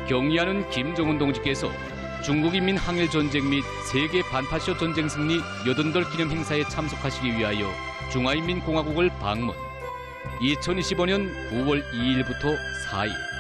경의하는 김정은 동지께서 중국인민 항일전쟁 및 세계 반파시오 전쟁 승리 80돌 기념 행사에 참석하시기 위하여 중화인민공화국을 방문. 2025년 9월 2일부터 4일.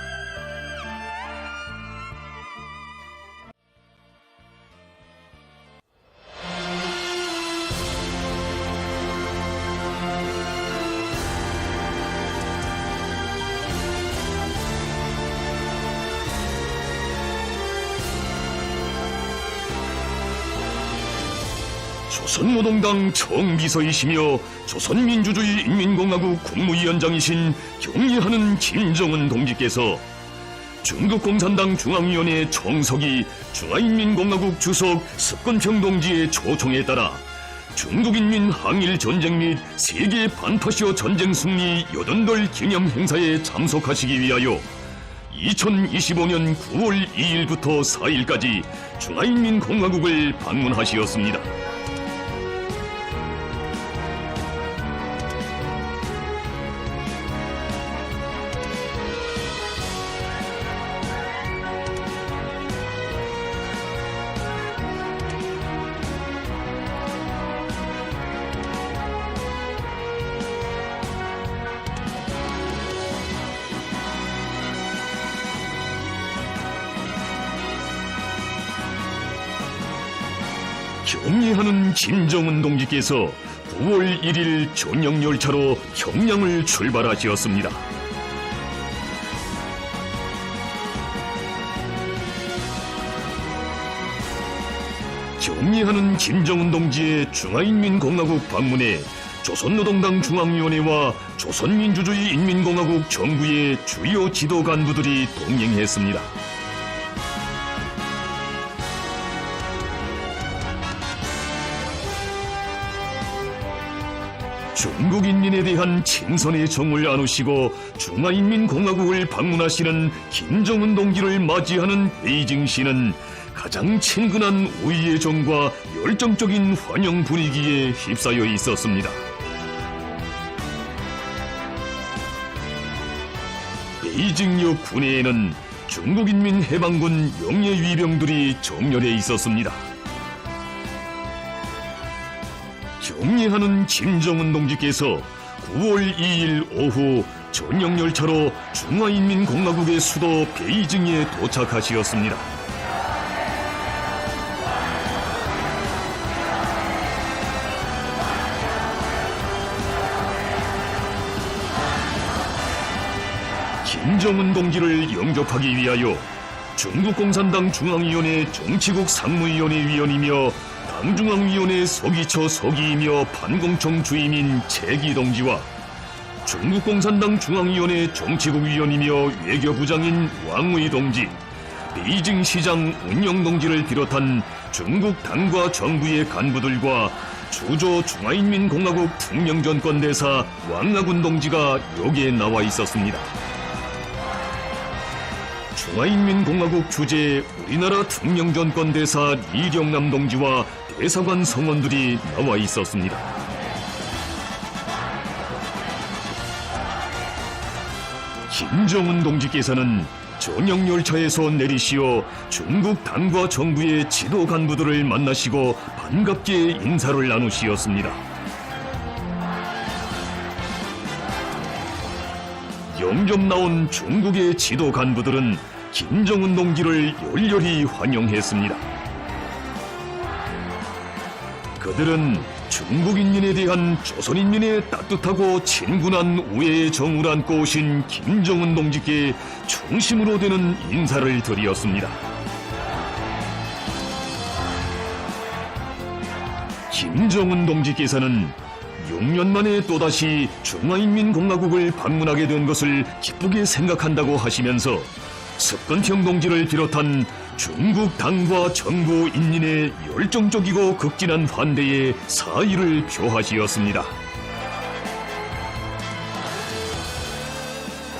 조선노동당 총비서이시며 조선민주주의 인민공화국 국무위원장이신 경의하는 김정은 동지께서 중국 공산당 중앙위원회 총석이 중화인민공화국 주석 석건평 동지의 초청에 따라 중국인민 항일전쟁 및 세계 반파시오 전쟁 승리 80돌 기념 행사에 참석하시기 위하여 2025년 9월 2일부터 4일까지 중화인민공화국을 방문하시었습니다. 경의하는 김정은 동지께서 9월 1일 전용 열차로 평양을 출발하시었습니다. 경의하는 김정은 동지의 중화인민공화국 방문에 조선노동당 중앙위원회와 조선민주주의 인민공화국 정부의 주요 지도 간부들이 동행했습니다. 중국인민에 대한 친선의 정을 나누시고 중화인민공화국을 방문하시는 김정은 동지를 맞이하는 베이징시는 가장 친근한 우위의 정과 열정적인 환영 분위기에 휩싸여 있었습니다. 베이징역 군내에는 중국인민 해방군 영예위병들이 정렬해 있었습니다. 경의하는 김정은 동지께서 9월 2일 오후 전용 열차로 중화인민공화국의 수도 베이징에 도착하시었습니다. 김정은 동지를 영접하기 위하여 중국 공산당 중앙위원회 정치국 상무위원회 위원이며 당중앙위원회 서기처 서기이며 판공청 주임인 최기 동지와 중국 공산당 중앙위원회 정치국 위원이며 외교부장인 왕의 동지, 베이징 시장 운영 동지를 비롯한 중국 당과 정부의 간부들과 주조 중화인민공화국 특명전권대사 왕하군 동지가 역에 나와 있었습니다. 중화인민공화국 주재 우리나라 특명전권대사 이경남 동지와 대사관 성원들이 나와 있었습니다. 김정은 동지께서는 전용 열차에서 내리시어 중국 당과 정부의 지도 간부들을 만나시고 반갑게 인사를 나누시었습니다. 영접 나온 중국의 지도 간부들은 김정은 동지를 열렬히 환영했습니다. 그들은 중국인민에 대한 조선인민의 따뜻하고 친근한 우애의 정을 안고 오신 김정은 동지께 중심으로 되는 인사를 드렸습니다. 김정은 동지께서는 6년 만에 또다시 중화인민공화국을 방문하게 된 것을 기쁘게 생각한다고 하시면서 석건평 동지를 비롯한 중국 당과 정부 인민의 열정적이고 극진한 환대에 사의를 표하시었습니다.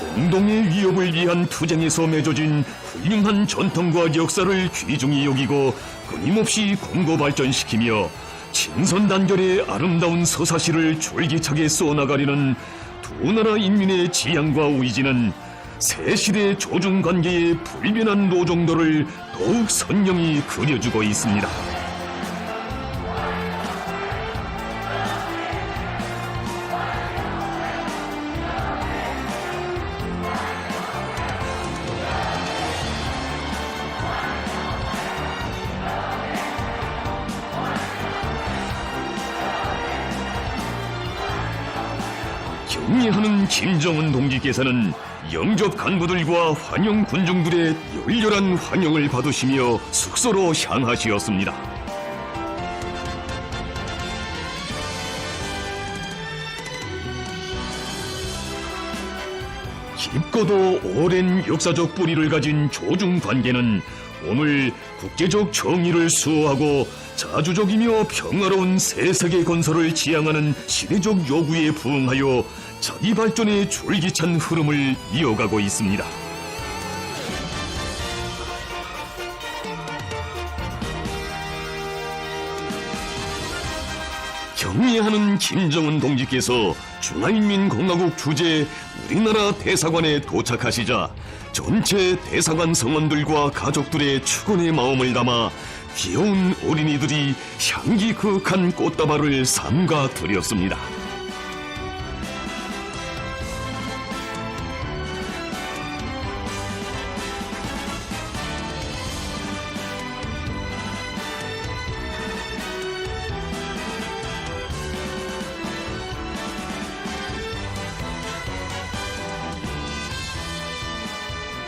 공동의 위협을 위한 투쟁에서 맺어진 훌륭한 전통과 역사를 귀중히 여기고 끊임없이 공고 발전시키며 친선단결의 아름다운 서사시를 줄기차게 써나가려는 두 나라 인민의 지향과 의지는 새 시대 조중 관계의 불변한 노정도를 더욱 선명히 그려주고 있습니다. 경의하는 김정은 동지께서는 영접 간부들과 환영 군중들의 열렬한 환영을 받으시며 숙소로 향하시었습니다. 깊고도 오랜 역사적 뿌리를 가진 조중 관계는 오늘 국제적 정의를 수호하고 자주적이며 평화로운 새 세계 건설을 지향하는 시대적 요구에 부응하여 자기 발전의 줄기찬 흐름을 이어가고 있습니다. 경의하는 김정은 동지께서 중화인민공화국 주재 우리나라 대사관에 도착하시자 전체 대사관 성원들과 가족들의 축원의 마음을 담아 귀여운 어린이들이 향기 그윽한 꽃다발을 삼가 드렸습니다.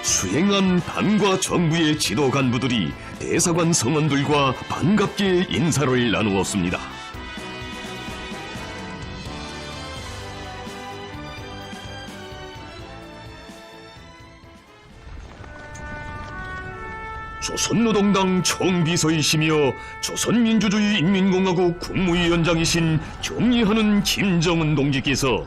수행한 당과 정부의 지도 간부들이 대사관 성원들과 반갑게 인사를 나누었습니다. 조선노동당 총비서이시며 조선민주주의인민공화국 국무위원장이신 경의하는 김정은 동지께서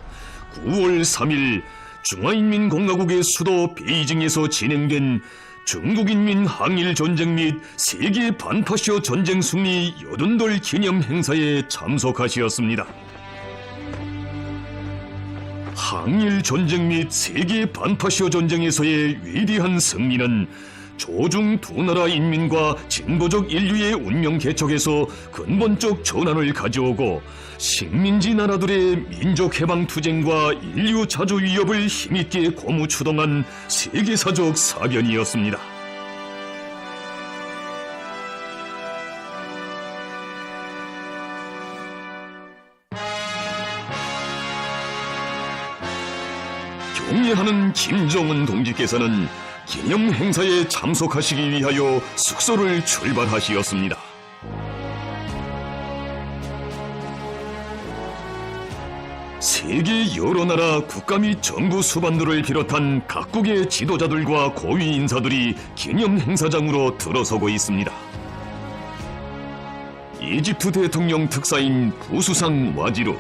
9월 3일 중화인민공화국의 수도 베이징에서 진행된 중국인민 항일전쟁 및 세계 반파쇼 전쟁 승리 80돌 기념 행사에 참석하시었습니다. 항일전쟁 및 세계 반파쇼 전쟁에서의 위대한 승리는 조중 두 나라 인민과 진보적 인류의 운명 개척에서 근본적 전환을 가져오고 식민지 나라들의 민족 해방 투쟁과 인류 자주 위협을 힘있게 고무 추동한 세계사적 사변이었습니다. 경의하는 김정은 동지께서는 기념 행사에 참석하시기 위하여 숙소를 출발하시었습니다. 세계 여러 나라 국가 및 정부 수반들을 비롯한 각국의 지도자들과 고위 인사들이 기념 행사장으로 들어서고 있습니다. 이집트 대통령 특사인 부수상 와지루,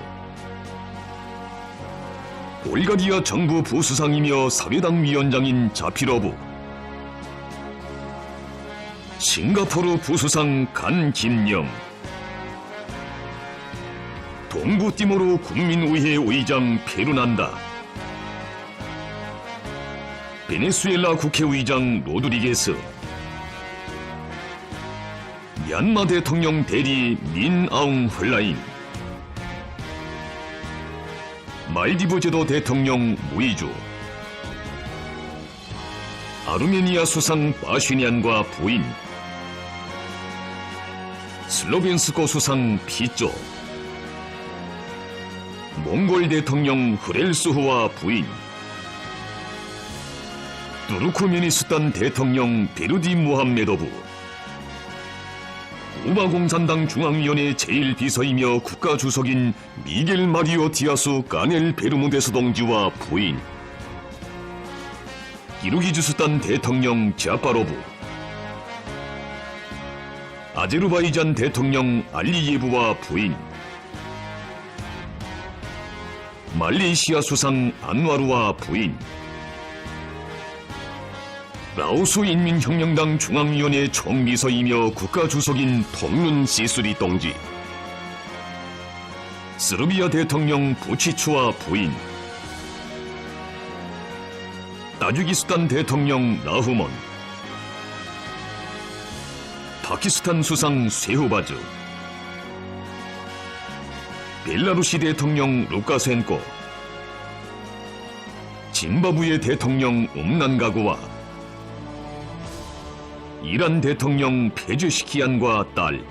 불가리아 정부 부수상이며 사회당 위원장인 자피로브, 싱가포르 부수상 간 김영, 동부티모르 국민의회 의장 페르난다, 베네수엘라 국회의장 로드리게스, 미얀마 대통령 대리 민 아웅 헐라인, 말디브 제도 대통령 무이주, 아르메니아 수상 파슈니안과 부인, 슬로벤스코 수상 피쪼, 몽골 대통령 흐렐수흐와 부인, 투르크메니스탄 대통령 베르디 무함메도브, 쿠바 공산당 중앙위원회 제1비서이며 국가주석인 미겔 마리오 디아스 까넬 베르무데스 동지와 부인, 기르기즈스탄 대통령 자파로브, 아제르바이잔 대통령 알리예브와 부인, 말레이시아 수상 안와루와 부인, 라오스 인민혁명당 중앙위원회 총비서이며 국가주석인 톰눈 시수리 동지, 스르비아 대통령 부치추와 부인, 타지키스탄 대통령 라흐몬, 파키스탄 수상 쇠후바즈, 벨라루시 대통령 루카셴코, 짐바브웨 대통령 음난가고와 이란 대통령 페제시키안과 딸,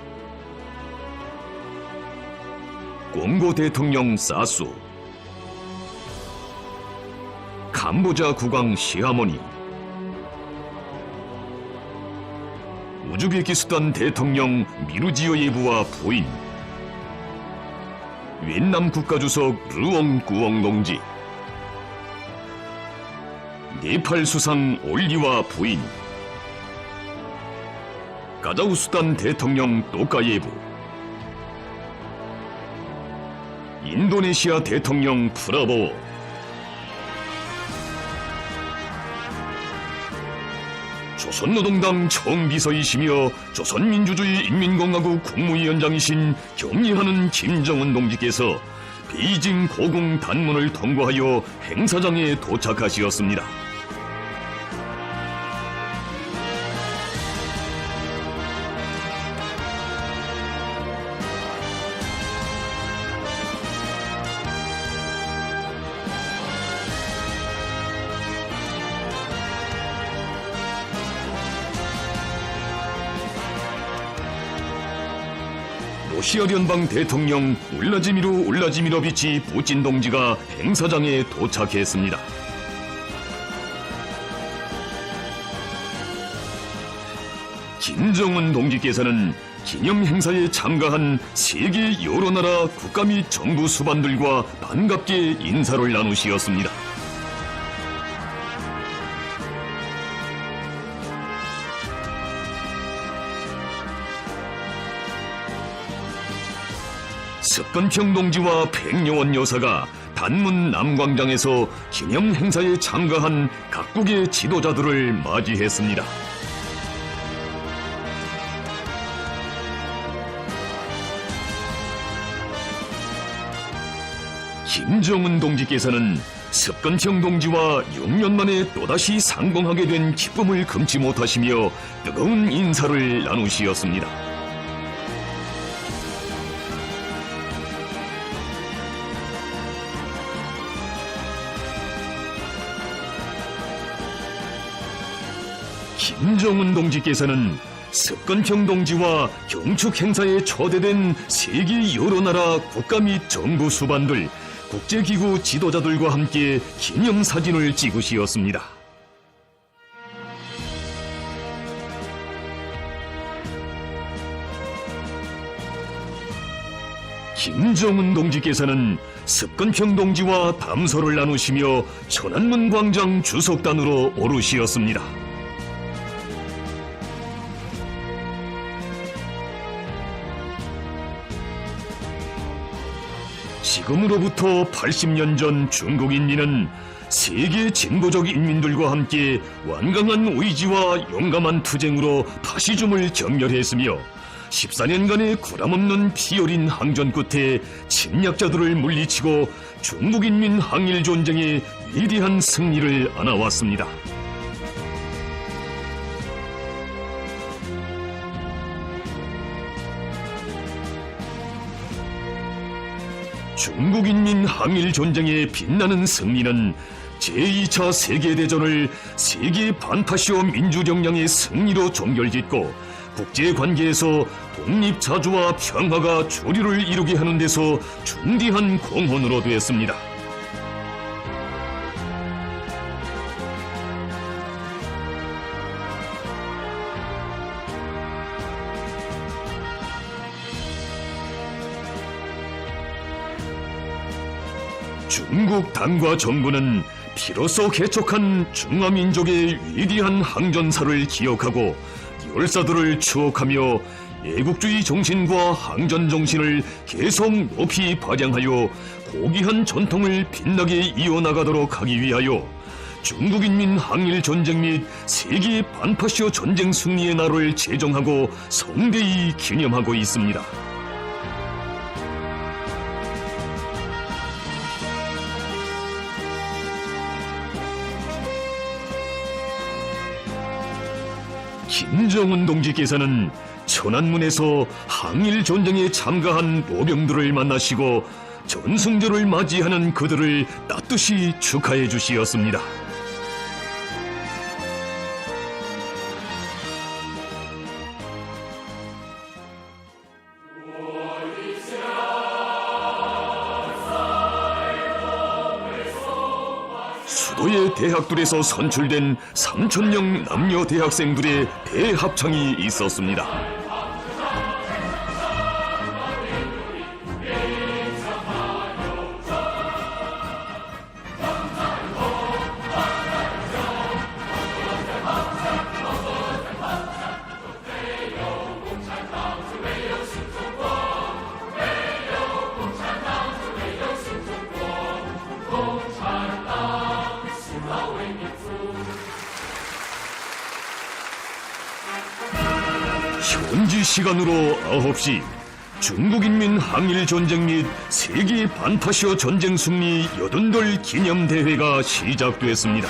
콩고 대통령 사수, 캄보자 국왕 시하모니, 우즈베키스탄 대통령 미르지요예브와 부인, 윈남 국가주석 르옹 꾸엉 동지, 네팔 수상 올리와 부인, 카자흐스탄 대통령 또카예브, 인도네시아 대통령 프라보워, 조선노동당 총비서이시며 조선민주주의 인민공화국 국무위원장이신 경의하는 김정은 동지께서 베이징 고궁 단문을 통과하여 행사장에 도착하시었습니다. 러시아聯邦 대통령 울라지미르 울라지미러비치 푸틴 동지가 행사장에 도착했습니다. 김정은 동지께서는 기념 행사에 참가한 세계 여러 나라 국가 및 정부 수반들과 반갑게 인사를 나누시었습니다. 석건평 동지와 백여원 여사가 단문 남광장에서 기념 행사에 참가한 각국의 지도자들을 맞이했습니다. 김정은 동지께서는 석건평 동지와 6년 만에 또다시 상봉하게 된 기쁨을 금치 못하시며 뜨거운 인사를 나누시었습니다. 김정은 동지께서는 석건평 동지와 경축 행사에 초대된 세계 여러 나라 국가 및 정부 수반들, 국제기구 지도자들과 함께 기념사진을 찍으시었습니다. 김정은 동지께서는 석건평 동지와 담소를 나누시며 천안문 광장 주석단으로 오르시었습니다. 지금으로부터 80년 전 중국 인민은 세계 진보적 인민들과 함께 완강한 의지와 용감한 투쟁으로 파시즘을 경멸했으며 14년간의 구람없는 피어린 항전 끝에 침략자들을 물리치고 중국 인민 항일 전쟁의 위대한 승리를 안아왔습니다. 중국인민 항일전쟁의 빛나는 승리는 제2차 세계대전을 세계 반파시오 민주정량의 승리로 종결짓고 국제관계에서 독립자주와 평화가 주류를 이루게 하는 데서 중대한 공헌으로 되었습니다. 중국 당과 정부는 피로써 개척한 중화민족의 위대한 항전사를 기억하고 열사들을 추억하며 애국주의 정신과 항전 정신을 계속 높이 발扬하여 고귀한 전통을 빛나게 이어나가도록 하기 위하여 중국인민 항일전쟁 및 세계 반파시오 전쟁 승리의 날을 제정하고 성대히 기념하고 있습니다. 김정은 동지께서는 천안문에서 항일 전쟁에 참가한 모병들을 만나시고 전승절을 맞이하는 그들을 따뜻이 축하해 주시었습니다. 수도의 대학들에서 선출된 3,000명 남녀 대학생들의 대합창이 있었습니다. 현지 시간으로 9시 중국인민 항일전쟁 및 세계 반타시어 전쟁 승리 80돌 기념대회가 시작됐습니다.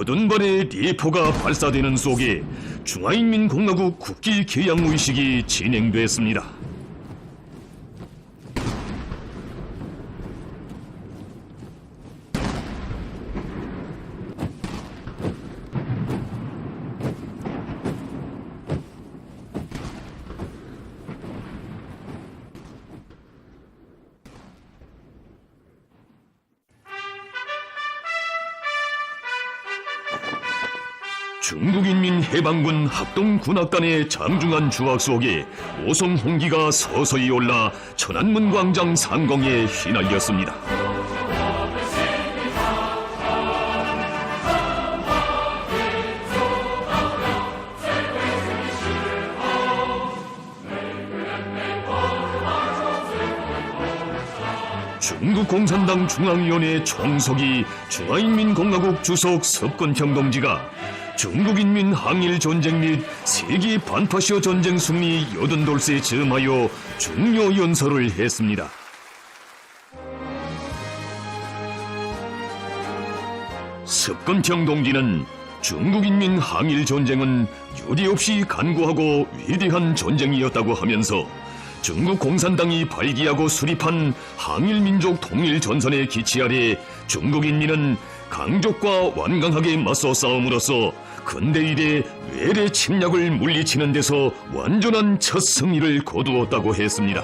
여든 발의 리포가 발사되는 속에 중화인민공화국 국기 개양 의식이 진행됐습니다. 중국인민해방군 합동군악단의 장중한 주악 속에 오성 홍기가 서서히 올라 천안문 광장 상공에 휘날렸습니다. 중국공산당 중앙위원회 총석이 중화인민공화국 주석 석건평 동지가 중국인민 항일전쟁 및 세계 반타시어 전쟁 승리 80돌에 즈음하여 중요 연설을 했습니다. 석건평 동지는 중국인민 항일전쟁은 유례없이 간구하고 위대한 전쟁이었다고 하면서 중국 공산당이 발기하고 수립한 항일민족 통일전선의 기치 아래 중국인민은 강족과 완강하게 맞서 싸움으로써 근대 이래 외래 침략을 물리치는 데서 완전한 첫 승리를 거두었다고 했습니다.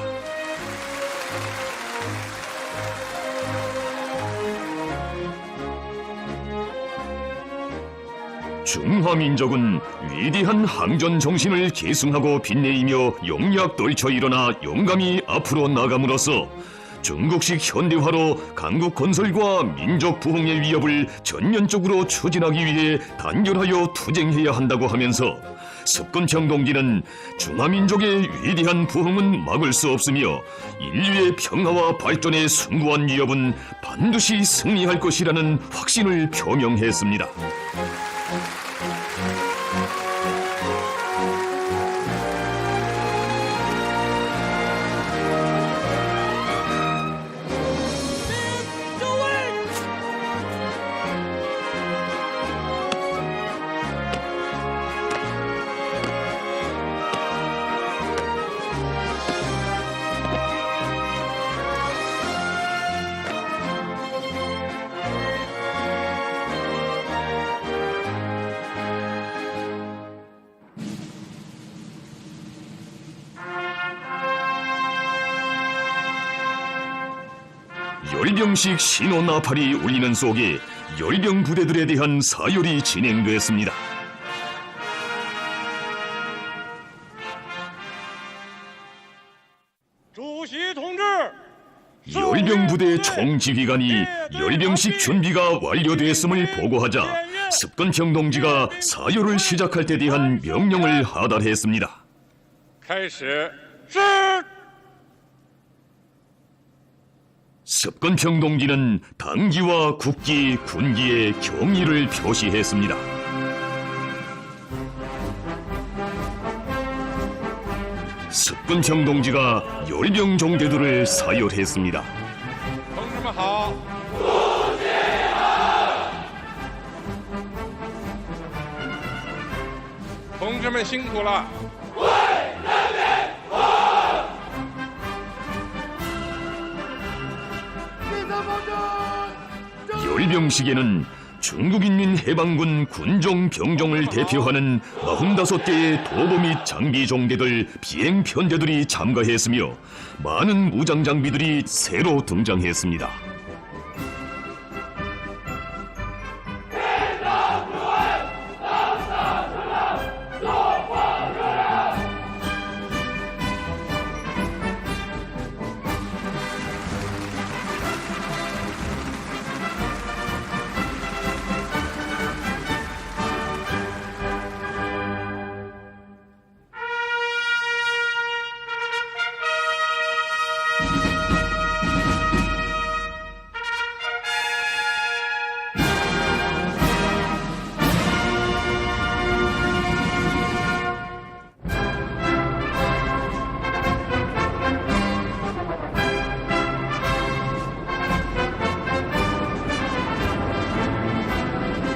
중화민족은 위대한 항전 정신을 계승하고 빛내이며 용약 떨쳐 일어나 용감히 앞으로 나감으로써 중국식 현대화로 강국 건설과 민족 부흥의 위협을 전면적으로 추진하기 위해 단결하여 투쟁해야 한다고 하면서 석건평 동지는 중화민족의 위대한 부흥은 막을 수 없으며 인류의 평화와 발전에 숭고한 위협은 반드시 승리할 것이라는 확신을 표명했습니다. 열병식 신호 나팔이 울리는 속에 열병 부대들에 대한 사열이 진행됐습니다. 열병 부대 총지휘관이 열병식 준비가 완료됐음을 보고하자 습건평 동지가 사열을 시작할 때 대한 명령을 하달했습니다. 습건평 동지는 당기와 국기, 군기에 경의를 표시했습니다. 습건평 동지가 열병 종대들을 사열했습니다. 同志们好，同志们辛苦了。 열병식에는 중국인민해방군 군종 병종을 대표하는 45개의 도보 및 장비 종대들 비행 편대들이 참가했으며 많은 무장 장비들이 새로 등장했습니다.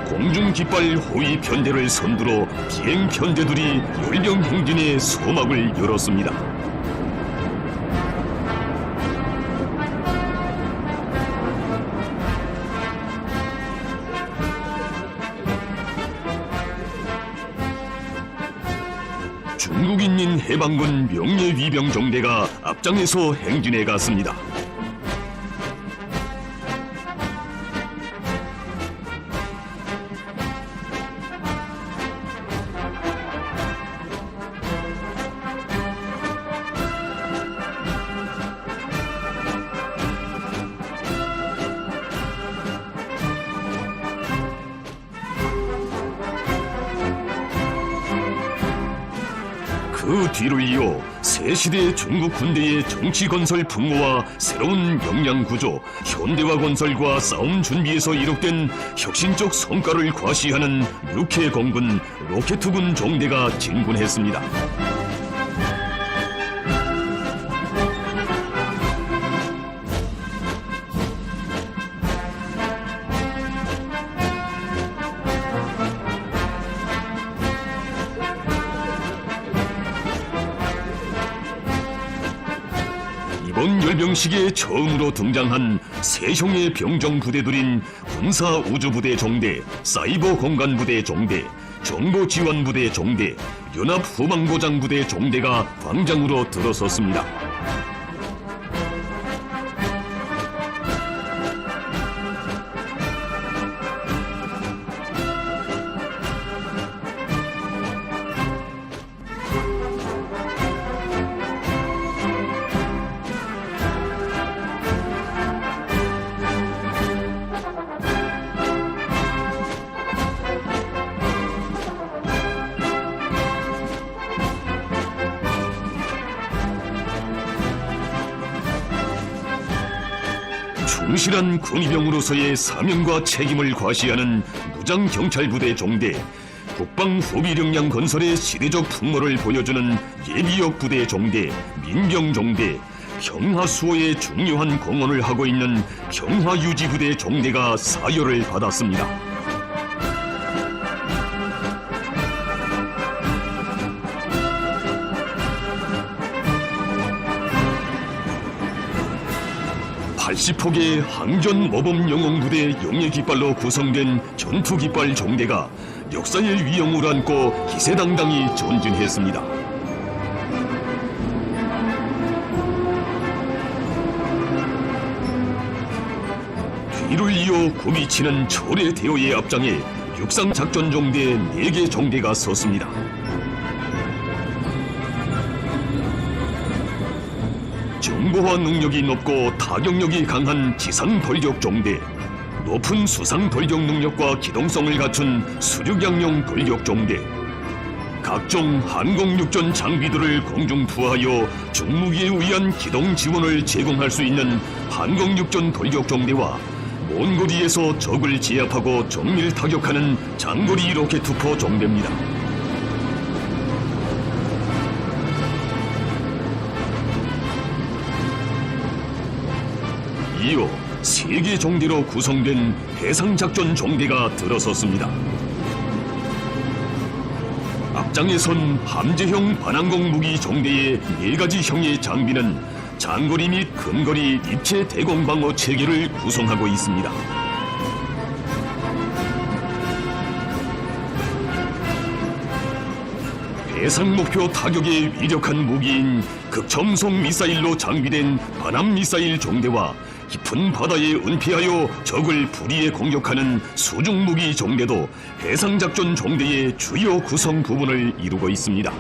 공중깃발 호위 편대를 선두로 비행 편대들이 열병 행진의 소막을 열었습니다. 중국인민해방군 명예위병종대가 앞장에서 행진해 갔습니다. 그 뒤를 이어 새 시대 중국 군대의 정치 건설 풍모와 새로운 역량 구조, 현대화 건설과 싸움 준비에서 이룩된 혁신적 성과를 과시하는 육해 공군, 로켓군 종대가 진군했습니다. 이번 열병식에 처음으로 등장한 세형의 병정 부대들인 군사우주부대 종대, 사이버공간부대 종대, 정보지원부대 종대, 연합후방보장부대 종대가 광장으로 들어섰습니다. 충실한 군의병으로서의 사명과 책임을 과시하는 무장경찰부대 종대, 국방후비력량 건설의 시대적 풍모를 보여주는 예비역부대 종대, 민병종대, 평화수호에 중요한 공헌을 하고 있는 평화유지부대 종대가 사열을 받았습니다. (80폭의) 항전모범영웅부대 용예깃발로 구성된 전투깃발 종대가 역사의 위엄을 안고 기세당당히 전진했습니다. 이를 이어 굽이치는 철의 대오의 앞장에 육상작전종대 4개 종대가 섰습니다. 정보화 능력이 높고 타격력이 강한 지상돌격종대, 높은 수상돌격 능력과 기동성을 갖춘 수륙양용 돌격종대, 각종 항공육전 장비들을 공중 투하하여 중무기에 의한 기동 지원을 제공할 수 있는 항공육전 돌격종대와 먼 거리에서 적을 제압하고 정밀 타격하는 장거리 로켓투포 종대입니다. 이어 3개 종대로 구성된 해상작전 종대가 들어섰습니다. 앞장에 선 함재형 반항공 무기 종대의 4가지 형의 장비는 장거리 및 근거리 입체 대공방어 체계를 구성하고 있습니다. 해상 목표 타격에 위력한 무기인 극청송 미사일로 장비된 반함 미사일 종대와 깊은 바다에 은폐하여 적을 불의에 공격하는 수중 무기 종대도 해상작전 종대의 주요 구성 부분을 이루고 있습니다.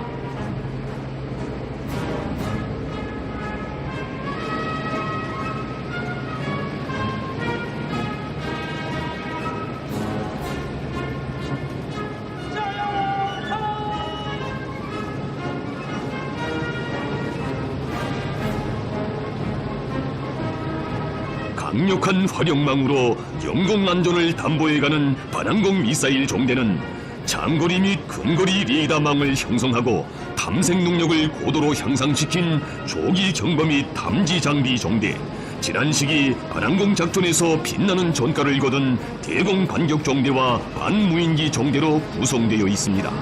강력한 화력망으로 영공 안전을 담보해가는 반항공 미사일 종대는 장거리 및 근거리 레이더망을 형성하고 탐색 능력을 고도로 향상시킨 조기 경보 및 탐지 장비 종대, 지난 시기 반항공 작전에서 빛나는 전과를 거둔 대공 반격 종대와 반무인기 종대로 구성되어 있습니다.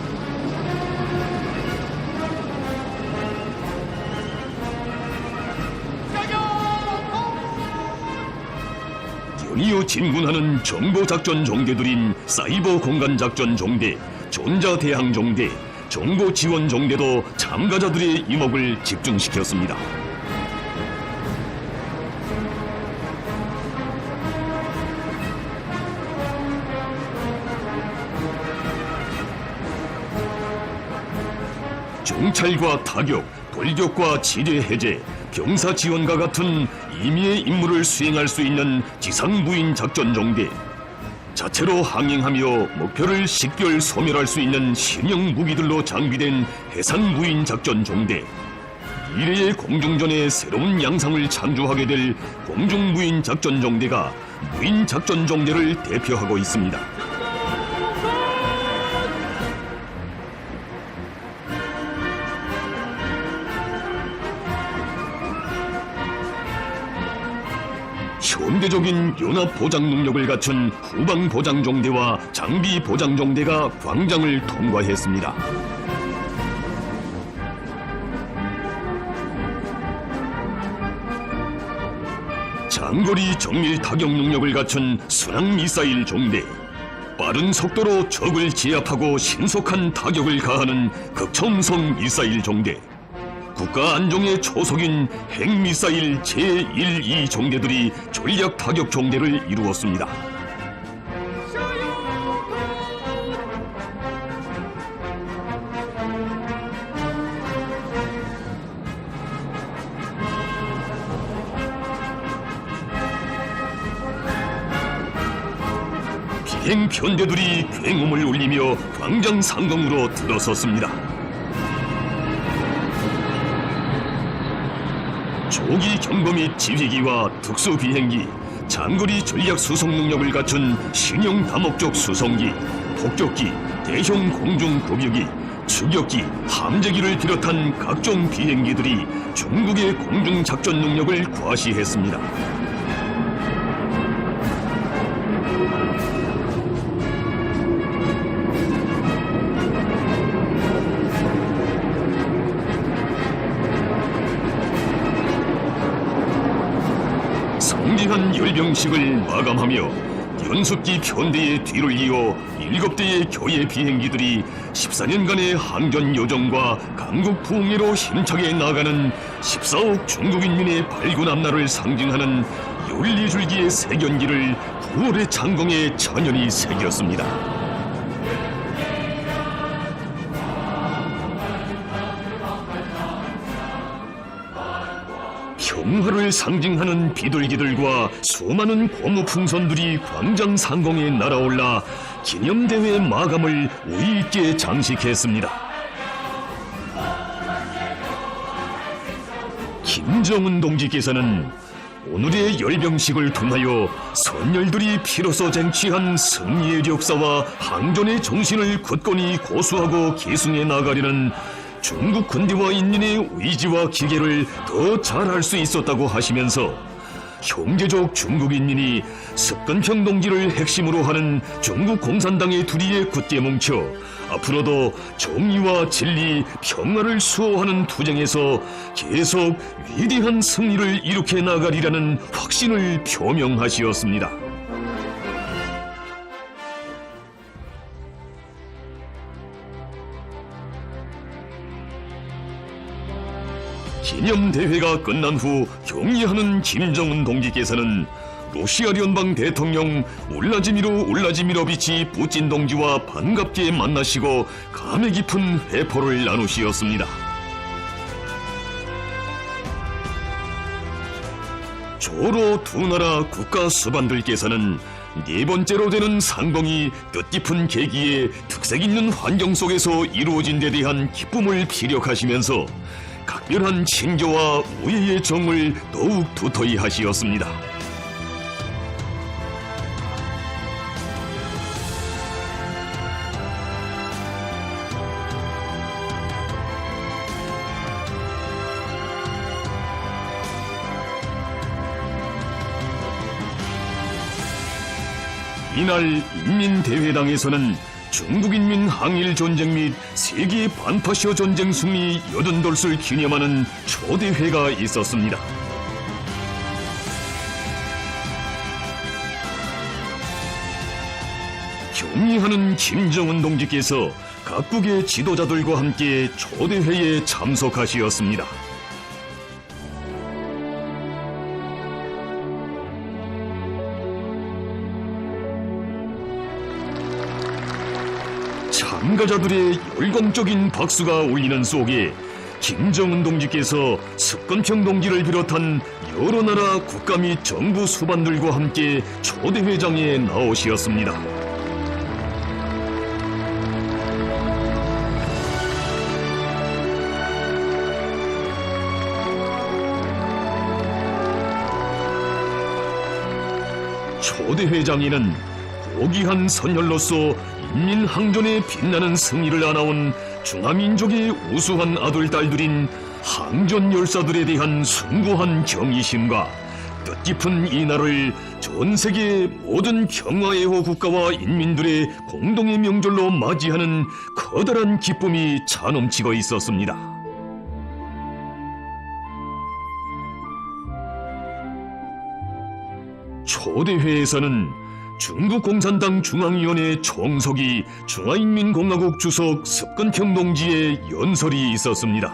연이어 진군하는 정보작전 종대들인 사이버 공간작전 종대, 전자대항 종대, 정보지원 종대도 참가자들의 이목을 집중시켰습니다. 정찰과 타격, 돌격과 지뢰 해제, 병사 지원과 같은 임의의 임무를 수행할 수 있는 지상무인 작전 종대, 자체로 항행하며 목표를 식별 소멸할 수 있는 신형 무기들로 장비된 해상무인 작전 종대, 미래의 공중전에 새로운 양상을 창조하게 될 공중무인 작전 종대가 무인 작전 종대를 대표하고 있습니다. 현대적인 연합 보장 능력을 갖춘 후방 보장 종대와 장비 보장 종대가 광장을 통과했습니다. 장거리 정밀 타격 능력을 갖춘 순항 미사일 종대, 빠른 속도로 적을 제압하고 신속한 타격을 가하는 극청성 미사일 종대, 국가 안정의 초석인 핵미사일 제1, 2 종대들이 전략 타격 종대를 이루었습니다. 비행 편대들이 굉음을 울리며 광장 상공으로 들어섰습니다. 조기 경보 및 지휘기와 특수 비행기, 장거리 전략 수송 능력을 갖춘 신형 다목적 수송기, 폭격기, 대형 공중 급유기, 추격기, 함재기를 비롯한 각종 비행기들이 중국의 공중 작전 능력을 과시했습니다. 성대한 열병식을 마감하며 연습기 편대의 뒤를 이어 7대의 교회 비행기들이 14년간의 항전 여정과 강국 부흥회로 힘차게 나아가는 14억 중국인민의 발군함날을 상징하는 윤리줄기의 세견기를 9월의 창공에 천연히 새겼습니다. 평화를 상징하는 비둘기들과 수많은 고무풍선들이 광장 상공에 날아올라 기념대회 마감을 우위 있게 장식했습니다. 김정은 동지께서는 오늘의 열병식을 통하여 선열들이 피로써 쟁취한 승리의 역사와 항전의 정신을 굳건히 고수하고 계승해 나가려는 중국 군대와 인민의 의지와 기계를 더 잘할 수 있었다고 하시면서 형제적 중국 인민이 습건평 동지를 핵심으로 하는 중국 공산당의 두리에 굳게 뭉쳐 앞으로도 정의와 진리, 평화를 수호하는 투쟁에서 계속 위대한 승리를 이룩해 나가리라는 확신을 표명하시었습니다. 기념대회가 끝난 후 경의하는 김정은 동지께서는 러시아 연방 대통령 울라지미로비치 푸틴 동지와 반갑게 만나시고 감회 깊은 회포를 나누시었습니다. 조로 두 나라 국가 수반들께서는 네 번째로 되는 상봉이 뜻깊은 계기에 특색 있는 환경 속에서 이루어진 데 대한 기쁨을 피력하시면서 각별한 친교와 우애의 정을 더욱 두터이 하시었습니다. 이날 인민대회당에서는 중국인민 항일전쟁 및 세계 반파시어 전쟁 승리 80돌을 기념하는 초대회가 있었습니다. 경의하는 김정은 동지께서 각국의 지도자들과 함께 초대회에 참석하시었습니다. 참가자들의 열광적인 박수가 울리는 속에 김정은 동지께서 습건평 동지를 비롯한 여러 나라 국가 및 정부 수반들과 함께 초대회장에 나오시었습니다. 초대회장에는 고귀한 선열로서 인민항전의 빛나는 승리를 안아온 중화민족의 우수한 아들 딸들인 항전 열사들에 대한 숭고한 경의심과 뜻깊은 이 날을 전 세계 모든 평화애호 국가와 인민들의 공동의 명절로 맞이하는 커다란 기쁨이 차넘치고 있었습니다. 초대회에서는 중국 공산당 중앙위원회 총석이 중화인민공화국 주석 습건평 동지의 연설이 있었습니다.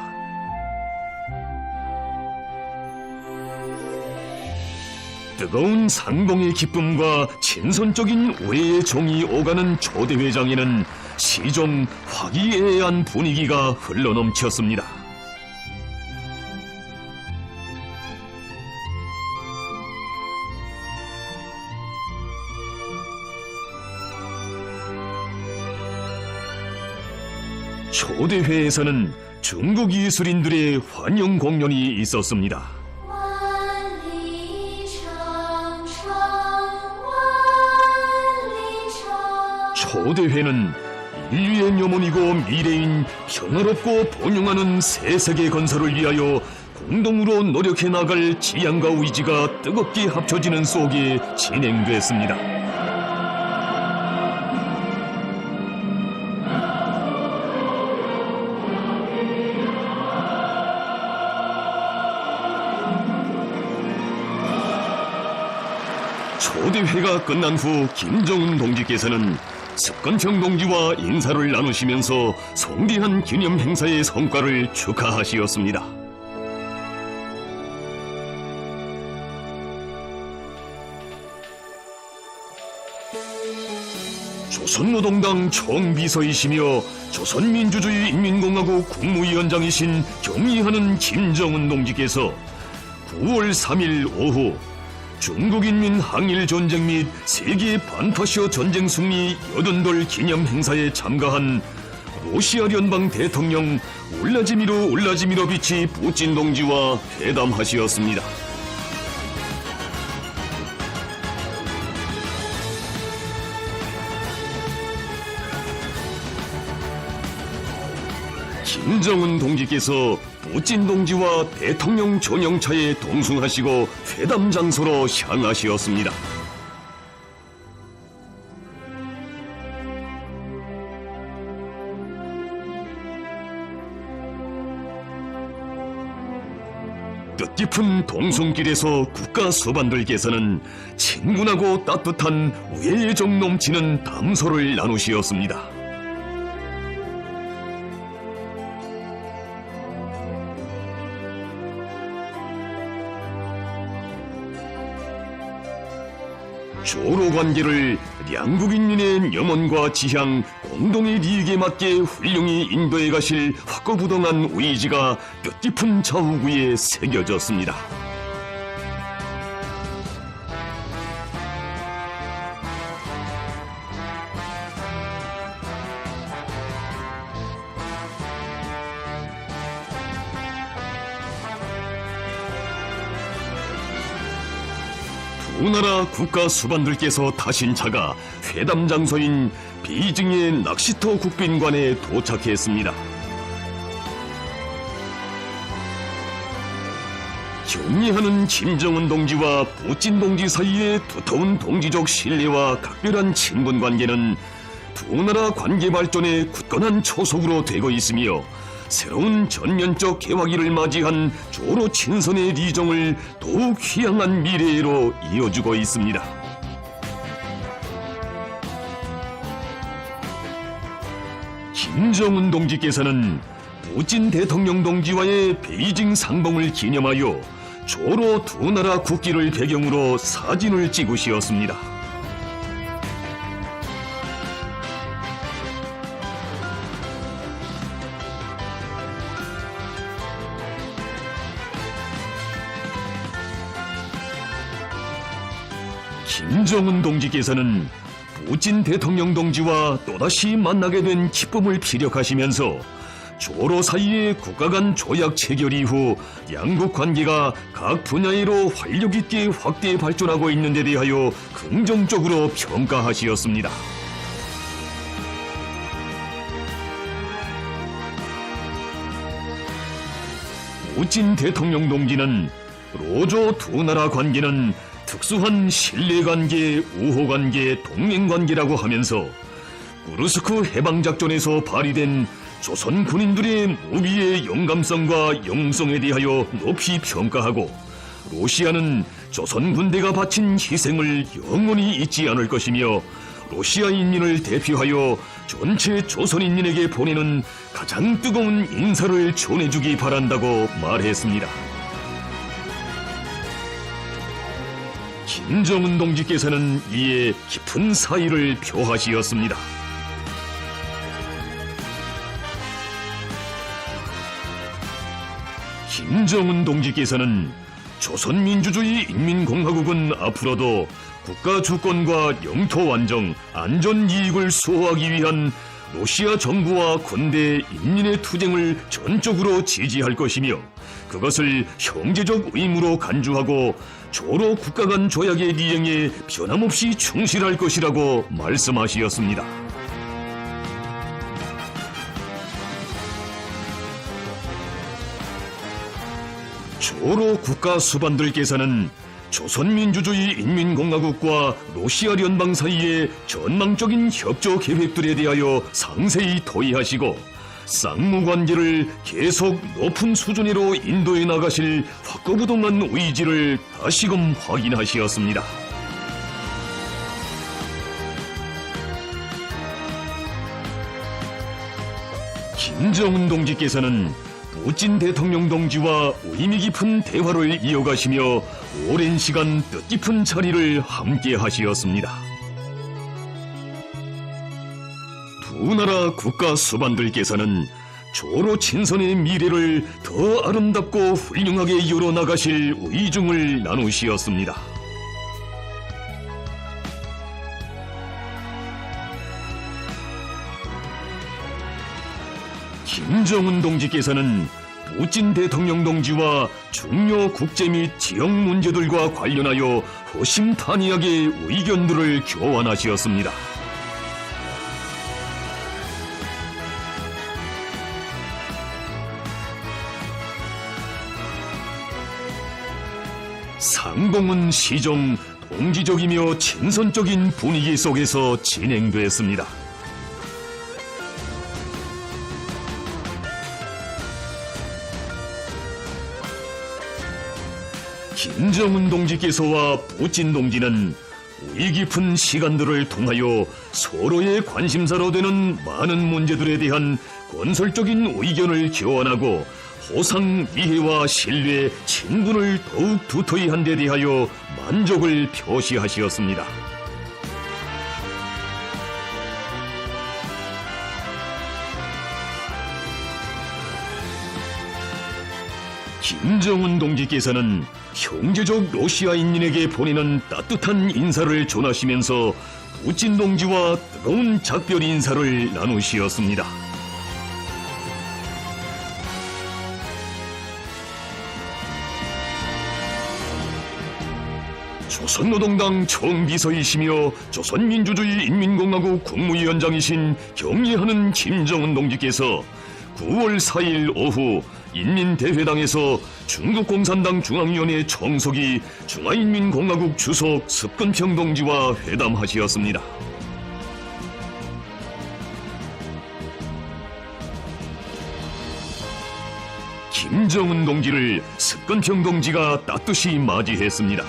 뜨거운 상봉의 기쁨과 친선적인 우애의 정이 오가는 초대회장에는 시종 화기애애한 분위기가 흘러넘쳤습니다. 초대회에서는 중국 예술인들의 환영 공연이 있었습니다. 초대회는 인류의 염원이고 미래인 평화롭고 번영하는 새 세계 건설을 위하여 공동으로 노력해 나갈 지향과 의지가 뜨겁게 합쳐지는 속에 진행됐습니다. 초대회가 끝난 후 김정은 동지께서는 습건평 동지와 인사를 나누시면서 성대한 기념 행사의 성과를 축하하시었습니다. 조선노동당 총비서이시며 조선민주주의인민공화국 국무위원장이신 경의하는 김정은 동지께서 9월 3일 오후 중국인민 항일전쟁 및 세계 반파시어 전쟁 승리 80돌 기념 행사에 참가한 러시아 연방 대통령 울라지미르 울라지미로비치 푸틴 동지와 회담하시었습니다. 김정은 동지께서 푸틴 동지와 대통령 전용차에 동승하시고 회담 장소로 향하시었습니다. 뜻깊은 동승길에서 국가 수반들께서는 친근하고 따뜻한 우애의 넘치는 담소를 나누시었습니다. 조로 관계를 양국인민의 염원과 지향, 공동의利益에 맞게 훌륭히 인도해 가실 확고부동한 의지가 뜻깊은 좌우구에 새겨졌습니다. 두 나라 국가 수반들께서 타신 차가 회담 장소인 베이징의 낚시터 국빈관에 도착했습니다. 경의하는 김정은 동지와 푸틴 동지 사이의 두터운 동지적 신뢰와 각별한 친분 관계는 두 나라 관계 발전의 굳건한 초석으로 되고 있으며 새로운 전면적 개화기를 맞이한 조로 친선의 리정을 더욱 희망한 미래로 이어주고 있습니다. 김정은 동지께서는 푸틴 대통령 동지와의 베이징 상봉을 기념하여 조로 두 나라 국기를 배경으로 사진을 찍으시었습니다. 김정은 동지께서는 푸틴 대통령 동지와 또다시 만나게 된 기쁨을 피력하시면서 조로 사이의 국가 간 조약 체결 이후 양국 관계가 각 분야로 활력 있게 확대 발전하고 있는 데 대하여 긍정적으로 평가하시었습니다. 푸틴 대통령 동지는 로조 두 나라 관계는 특수한 신뢰관계, 우호관계, 동맹관계라고 하면서 구르스크 해방작전에서 발휘된 조선 군인들의 무비의 영감성과 영웅성에 대하여 높이 평가하고 러시아는 조선 군대가 바친 희생을 영원히 잊지 않을 것이며 러시아 인민을 대표하여 전체 조선인민에게 보내는 가장 뜨거운 인사를 전해주기 바란다고 말했습니다. 김정은 동지께서는 이에 깊은 사의를 표하시었습니다. 김정은 동지께서는 조선민주주의인민공화국은 앞으로도 국가 주권과 영토 완정, 안전 이익을 수호하기 위한 러시아 정부와 군대, 인민의 투쟁을 전적으로 지지할 것이며 그것을 형제적 의무로 간주하고 조로 국가 간 조약의 이행에 변함없이 충실할 것이라고 말씀하시었습니다. 조로 국가 수반들께서는 조선민주주의인민공화국과 러시아 연방 사이의 전망적인 협조 계획들에 대하여 상세히 토의하시고 쌍무관계를 계속 높은 수준으로 인도해 나가실 확고부동한 의지를 다시금 확인하시었습니다. 김정은 동지께서는 푸틴 대통령 동지와 의미 깊은 대화를 이어가시며 오랜 시간 뜻깊은 자리를 함께 하시었습니다. 두 나라 국가 수반들께서는 조로 친선의 미래를 더 아름답고 훌륭하게 이뤄나가실 의중을 나누시었습니다. 김정은 동지께서는 푸틴 대통령 동지와 중요 국제 및 지역 문제들과 관련하여 허심탄회하게 의견들을 교환하시었습니다. 상봉은 시정 동지적이며 친선적인 분위기 속에서 진행됐습니다. 김정은 동지께서와 푸틴 동지는 의 깊은 시간들을 통하여 서로의 관심사로 되는 많은 문제들에 대한 건설적인 의견을 교환하고 호상, 이해와 신뢰, 친분을 더욱 두터이 한 데 대하여 만족을 표시하시었습니다. 김정은 동지께서는 형제적 러시아인민에게 보내는 따뜻한 인사를 전하시면서 푸틴 동지와 뜨거운 작별 인사를 나누시었습니다. 조선노동당 총비서이시며 조선민주주의 인민공화국 국무위원장이신 경례하는 김정은 동지께서 9월 4일 오후 인민대회당에서 중국공산당 중앙위원회 총석이 중화인민공화국 주석 습근평 동지와 회담하시었습니다. 김정은 동지를 습근평 동지가 따뜻이 맞이했습니다.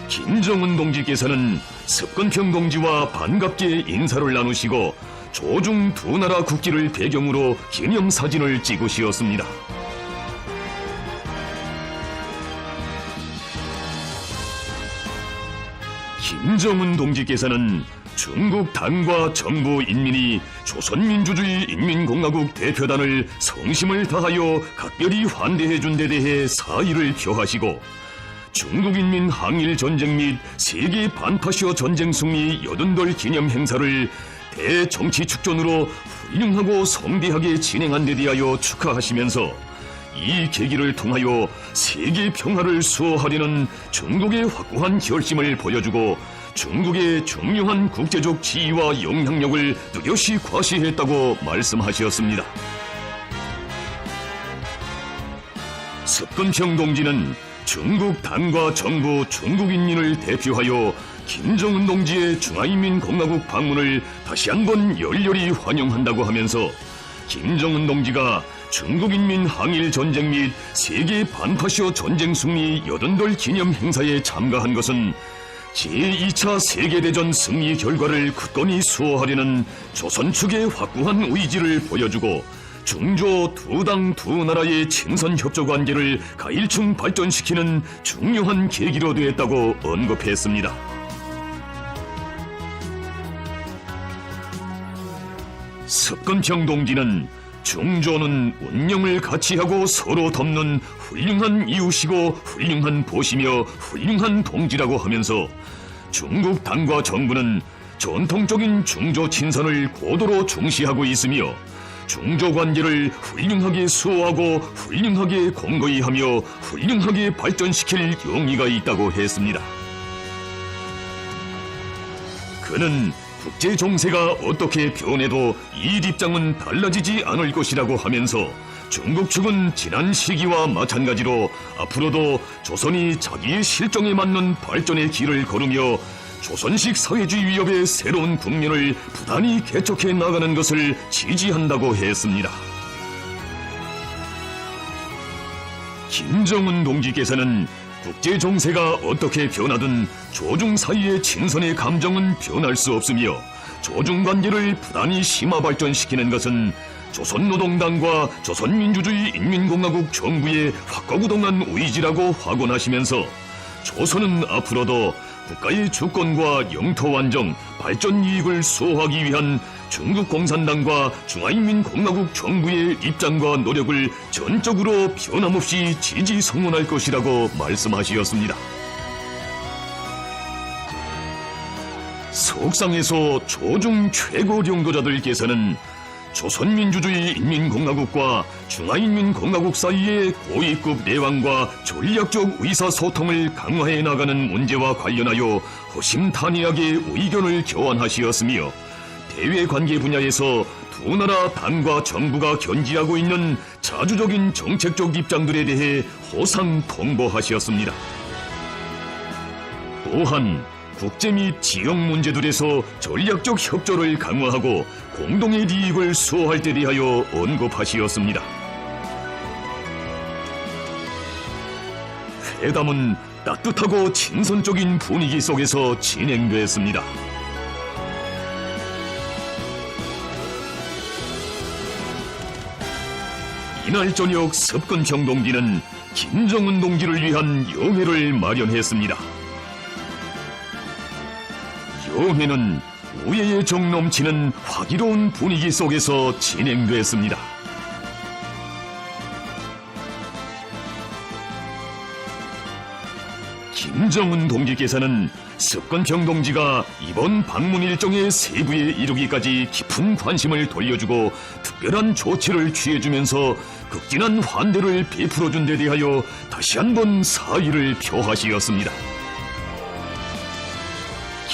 김정은 동지께서는 습근평 동지와 반갑게 인사를 나누시고 조중 두 나라 국기를 배경으로 기념사진을 찍으시었습니다. 김정은 동지께서는 중국 당과 정부 인민이 조선민주주의 인민공화국 대표단을 성심을 다하여 각별히 환대해준 데 대해 사의를 표하시고 중국인민 항일전쟁 및 세계 반파시어 전쟁 승리 80돌 기념 행사를 대정치 축전으로 훌륭하고 성대하게 진행한 데 대하여 축하하시면서 이 계기를 통하여 세계 평화를 수호하려는 중국의 확고한 결심을 보여주고 중국의 중요한 국제적 지위와 영향력을 뚜렷이 과시했다고 말씀하셨습니다. 습근평 동지는 중국 당과 정부 중국인민을 대표하여 김정은 동지의 중화인민공화국 방문을 다시 한번 열렬히 환영한다고 하면서 김정은 동지가 중국인민 항일전쟁 및 세계 반파시어 전쟁 승리 80돌 기념 행사에 참가한 것은 제2차 세계대전 승리 결과를 굳건히 수호하려는 조선 측의 확고한 의지를 보여주고 중조 두 당 두 나라의 친선 협조 관계를 가일층 발전시키는 중요한 계기로 되었다고 언급했습니다. 습근평 동지는 중조는 운명을 같이 하고 서로 돕는 훌륭한 이웃이고 훌륭한 보시며 훌륭한 동지라고 하면서 중국 당과 정부는 전통적인 중조 친선을 고도로 중시하고 있으며 중조 관계를 훌륭하게 수호하고 훌륭하게 공고히 하며 훌륭하게 발전시킬 용의가 있다고 했습니다. 그는 국제 정세가 어떻게 변해도 이 입장은 달라지지 않을 것이라고 하면서 중국 측은 지난 시기와 마찬가지로 앞으로도 조선이 자기의 실정에 맞는 발전의 길을 걸으며 조선식 사회주의 위협의 새로운 국면을 부단히 개척해 나가는 것을 지지한다고 했습니다. 김정은 동지께서는 국제 정세가 어떻게 변하든 조중 사이의 친선의 감정은 변할 수 없으며 조중 관계를 부단히 심화 발전시키는 것은 조선노동당과 조선민주주의 인민공화국 정부의 확고부동한 의지라고 확언하시면서 조선은 앞으로도 국가의 주권과 영토 완정, 발전 이익을 수호하기 위한 중국 공산당과 중화인민공화국 정부의 입장과 노력을 전적으로 변함없이 지지 성원할 것이라고 말씀하시었습니다. 석상에서 조중 최고領導자들께서는 조선민주주의 인민공화국과 중화인민공화국 사이의 고위급 내왕과 전략적 의사소통을 강화해 나가는 문제와 관련하여 허심탄회하게 의견을 교환하시었으며 대외관계 분야에서 두 나라 당과 정부가 견지하고 있는 자주적인 정책적 입장들에 대해 호상 통보하시었습니다. 또한 국제 및 지역 문제들에서 전략적 협조를 강화하고 공동의 이익을 수호할 데 대하여 언급하시었습니다. 회담은 따뜻하고 친선적인 분위기 속에서 진행됐습니다. 이날 저녁 습근평 동지는 김정은 동지를 위한 영회를 마련했습니다. 영회는 우애의 정 넘치는 화기로운 분위기 속에서 진행됐습니다. 김정은 동지께서는 습근평 동지가 이번 방문 일정의 세부에 이르기까지 깊은 관심을 돌려주고 특별한 조치를 취해주면서 극진한 환대를 베풀어준 데 대하여 다시 한번 사의를 표하시었습니다.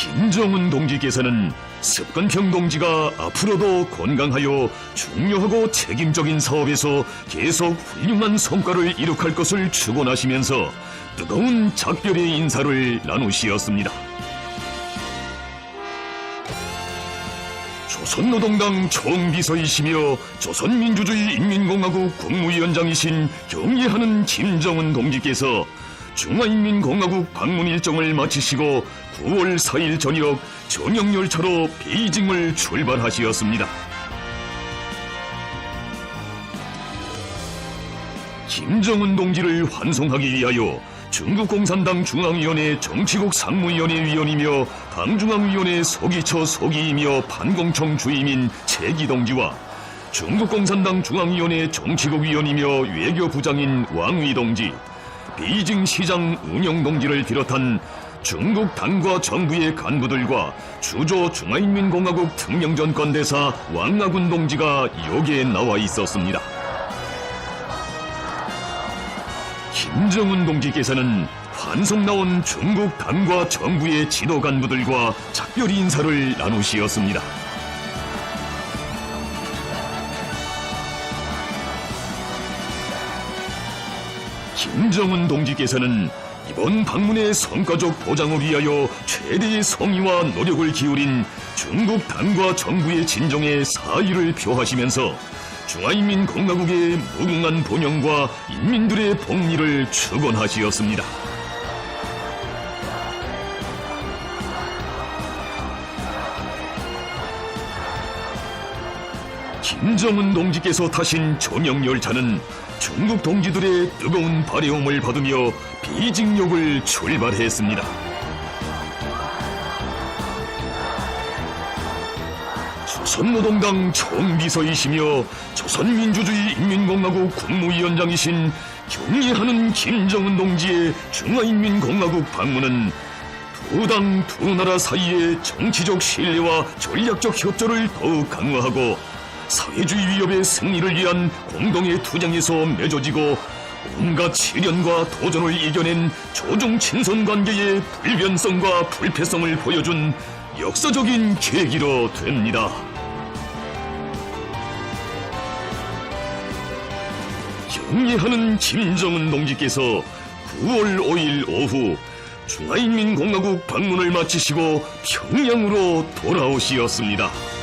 김정은 동지께서는 습근평 동지가 앞으로도 건강하여 중요하고 책임적인 사업에서 계속 훌륭한 성과를 이룩할 것을 축원하시면서 뜨거운 작별의 인사를 나누시었습니다. 조선노동당 총비서이시며 조선민주주의 인민공화국 국무위원장이신 경의하는 김정은 동지께서 중화인민공화국 방문 일정을 마치시고 9월 4일 저녁 전역열차로 베이징을 출발하시었습니다. 김정은 동지를 환송하기 위하여 중국공산당 중앙위원회 정치국 상무위원회 위원이며 당중앙위원회 서기처 서기이며 판공청 주임인 최기 동지와 중국공산당 중앙위원회 정치국 위원이며 외교부장인 왕위 동지, 베이징 시장 운영 동지를 비롯한 중국 당과 정부의 간부들과 주조 중화인민공화국 특명전권대사 왕하군 동지가 여기에 나와 있었습니다. 김정은 동지께서는 환송 나온 중국 당과 정부의 지도 간부들과 작별 인사를 나누시었습니다. 김정은 동지께서는 이번 방문의 성과적 보장을 위하여 최대의 성의와 노력을 기울인 중국 당과 정부의 진정에 사의를 표하시면서 중화인민공화국의 무궁한 번영과 인민들의 복리를 축원하시었습니다. 김정은 동지께서 타신 전역열차는 중국 동지들의 뜨거운 발해움을 받으며 베이징역을 출발했습니다. 조선노동당 총비서이시며 조선민주주의 인민공화국 국무위원장이신 경의하는 김정은 동지의 중화인민공화국 방문은 두 당 두 나라 사이의 정치적 신뢰와 전략적 협조를 더욱 강화하고 사회주의 위협의 승리를 위한 공동의 투쟁에서 맺어지고 온갖 시련과 도전을 이겨낸 조중 친선 관계의 불변성과 불패성을 보여준 역사적인 계기로 됩니다. 경의하는 김정은 동지께서 9월 5일 오후 중화인민공화국 방문을 마치시고 평양으로 돌아오시었습니다.